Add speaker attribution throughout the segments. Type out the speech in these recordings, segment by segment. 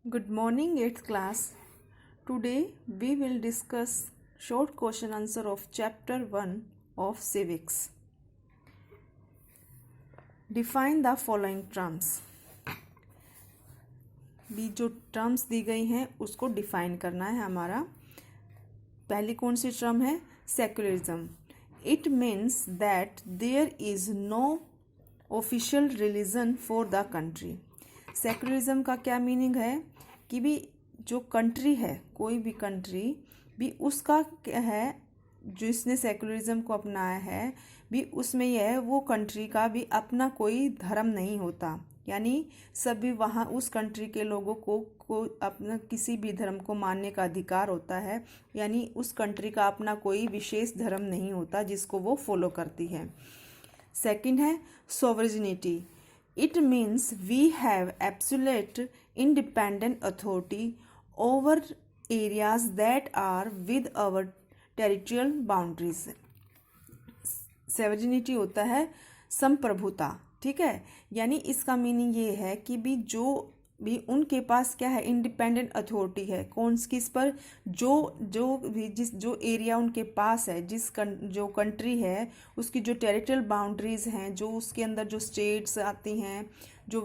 Speaker 1: Good morning, 8th class. Today we will discuss short question answer of chapter 1 of civics. Define the following terms. भी जो terms दी गई हैं उसको define करना है हमारा. पहली कौन सी टर्म है? Secularism. It means that there is no official religion for the country. Secularism का क्या मीनिंग है कि भी जो कंट्री है, कोई भी कंट्री भी उसका क्या है, जिसने सेक्युलरिज्म को अपनाया है भी उसमें यह है वो कंट्री का भी अपना कोई धर्म नहीं होता. यानी सभी वहाँ उस कंट्री के लोगों को अपना किसी भी धर्म को मानने का अधिकार होता है. यानी उस कंट्री का अपना कोई विशेष धर्म नहीं होता जिसको वो फॉलो करती है. सेकंड है sovereignty. It means we have absolute independent authority over areas that are with our territorial boundaries. Sovereignty होता है संप्रभुता. ठीक है, यानी इसका मीनिंग ये है कि भी जो भी उनके पास क्या है, इंडिपेंडेंट अथॉरिटी है. कौन किस पर? जो भी जिस जो एरिया उनके पास है, जो कंट्री है उसकी जो टेरिटोरियल बाउंड्रीज हैं, जो उसके अंदर जो स्टेट्स आती हैं, जो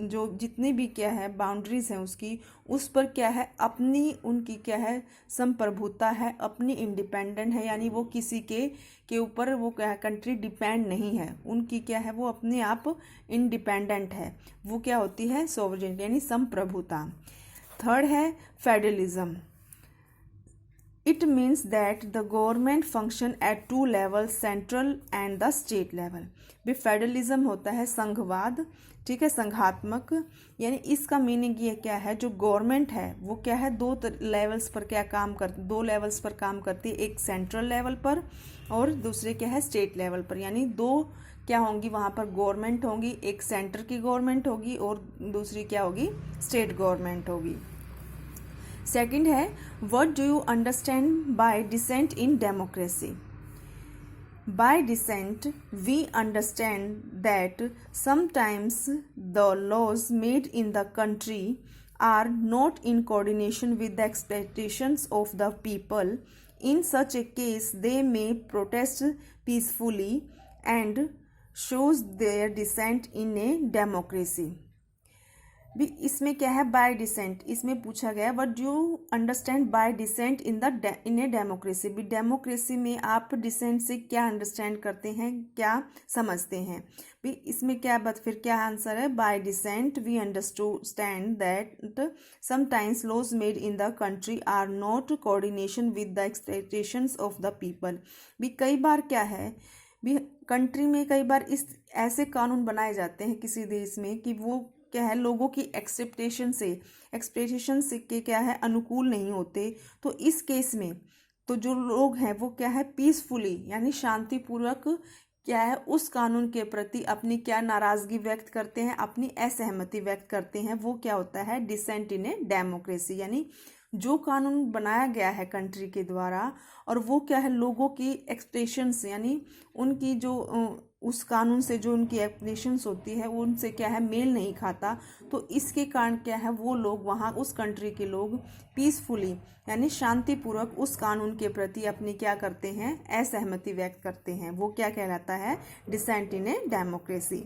Speaker 1: जो जितनी भी क्या है बाउंड्रीज हैं उसकी, उस पर क्या है अपनी उनकी क्या है संप्रभुता है, अपनी इंडिपेंडेंट है. यानी वो किसी के ऊपर वो क्या है कंट्री डिपेंड नहीं है. उनकी क्या है वो अपने आप इंडिपेंडेंट है. वो क्या होती है? सोवरेन यानी संप्रभुता. थर्ड है federalism. It means that the government function at two levels, central and the state level. भी फेडरलिज्म होता है संघवाद. ठीक है, संघात्मक. यानी इसका मीनिंग ये क्या है, जो गवर्नमेंट है वो क्या है दो लेवल्स पर क्या काम करती, दो लेवल्स पर काम करती है. एक सेंट्रल लेवल पर और दूसरे क्या है स्टेट लेवल पर. यानी दो क्या होंगी वहाँ पर गवर्नमेंट होंगी, एक सेंटर की गवर्नमेंट होगी और दूसरी क्या होगी स्टेट गवर्नमेंट होगी. सेकंड है what do you understand by dissent in democracy. By dissent we understand that sometimes the laws made in the country are not in coordination with the expectations of the people. In such a case they may protest peacefully and shows their dissent in a democracy. भी इसमें क्या है by decent, इसमें पूछा गया what do you understand by dissent in a democracy. भी democracy में आप डिसेंट से क्या अंडरस्टैंड करते हैं, क्या समझते हैं. भी इसमें क्या बात, फिर क्या आंसर है? By dissent we understand that sometimes laws made in the country are not coordination with the expectations of the people. भी कई बार क्या है भी कंट्री में कई बार इस ऐसे कानून बनाए जाते हैं किसी देश में कि वो क्या है लोगों की एक्सपेक्टेशन से के क्या है अनुकूल नहीं होते. तो इस केस में तो जो लोग हैं वो क्या है पीसफुली यानी शांतिपूर्वक क्या है उस कानून के प्रति अपनी क्या नाराजगी व्यक्त करते हैं, अपनी असहमति व्यक्त करते हैं. वो क्या होता है डिसेंट इन ए डेमोक्रेसी. यानी जो कानून बनाया गया है कंट्री के द्वारा और वो क्या है लोगों की एक्सपेक्टेशंस यानी उनकी जो उस कानून से जो उनकी एक्सपेक्टेशंस होती है उनसे क्या है मेल नहीं खाता. तो इसके कारण क्या है वो लोग वहाँ उस कंट्री के लोग पीसफुली यानी शांतिपूर्वक उस कानून के प्रति अपनी क्या करते हैं असहमति व्यक्त करते हैं. वो क्या कहलाता है dissent in a democracy.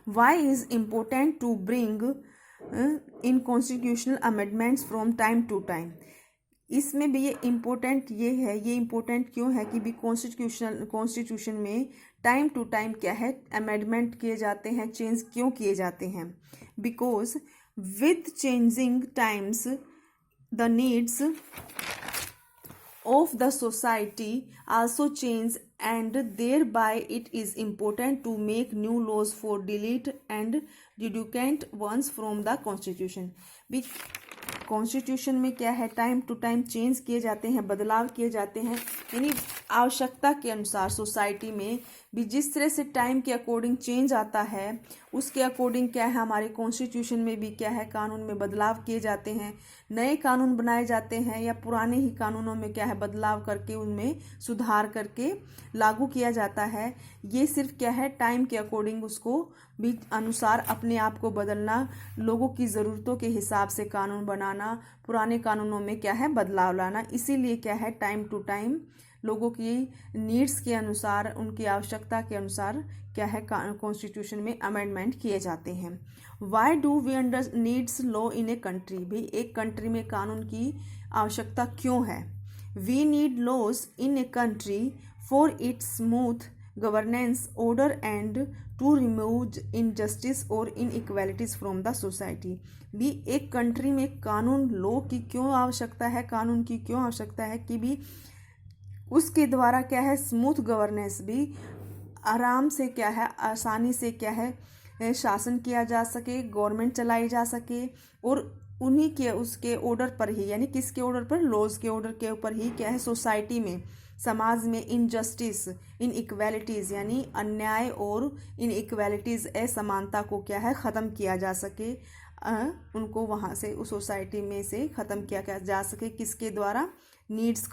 Speaker 1: Why is important to bring in constitutional amendments from time to time. इसमें भी ये इम्पोर्टेंट ये इम्पोर्टेंट क्यों है कि भी कॉन्स्टिट्यूशन में टाइम टू टाइम क्या है अमेंडमेंट किए जाते हैं, चेंज क्यों किए जाते हैं. Because with changing times the needs of the society also change and thereby it is important to make new laws for delete and deducant ones from the constitution. भी कॉन्स्टिट्यूशन में क्या है टाइम टू टाइम चेंज किए जाते हैं, बदलाव किए जाते हैं. यानी आवश्यकता के अनुसार सोसाइटी में भी जिस तरह से टाइम के अकॉर्डिंग चेंज आता है, उसके अकॉर्डिंग क्या है हमारे कॉन्स्टिट्यूशन में भी क्या है कानून में बदलाव किए जाते हैं, नए कानून बनाए जाते हैं या पुराने ही कानूनों में क्या है बदलाव करके उनमें सुधार करके लागू किया जाता है। ये सिर्फ क्या है टाइम के अकॉर्डिंग उसको भी अनुसार अपने आप को बदलना, लोगों की ज़रूरतों के हिसाब से कानून बनाना, पुराने कानूनों में क्या है बदलाव लाना। इसीलिए क्या है टाइम टू टाइम लोगों की नीड्स के अनुसार, उनकी आवश्यकता के अनुसार क्या है कॉन्स्टिट्यूशन में अमेंडमेंट किए जाते हैं। Why do we under needs law in a country, भी एक कंट्री में कानून की आवश्यकता क्यों है। We need laws in a country for its smooth governance, order and to remove injustice और इनइक्वालिटीज फ्रॉम द सोसाइटी। भी एक कंट्री में कानून लॉ की क्यों आवश्यकता है, कानून की क्यों आवश्यकता है कि भी उसके द्वारा क्या है स्मूथ गवर्नेंस, भी आराम से क्या है आसानी से क्या है शासन किया जा सके, गवर्नमेंट चलाई जा सके, और उन्हीं के उसके ऑर्डर पर ही, यानी किसके ऑर्डर पर, लॉज के ऑर्डर के ऊपर ही क्या है सोसाइटी में, समाज में इनजस्टिस, इनइक्वालिटीज़ यानी अन्याय और इनइक्वालिटीज़ असमानता को क्या है ख़त्म किया जा सके, उनको वहाँ से उस सोसाइटी में से ख़त्म किया जा सके, किसके द्वारा, नीड्स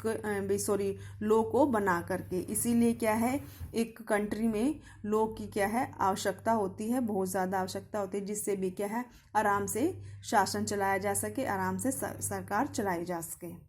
Speaker 1: लॉ को बना करके। इसीलिए क्या है एक कंट्री में लॉ की क्या है आवश्यकता होती है, बहुत ज़्यादा आवश्यकता होती है, जिससे भी क्या है आराम से शासन चलाया जा सके, आराम से सरकार चलाई जा सके।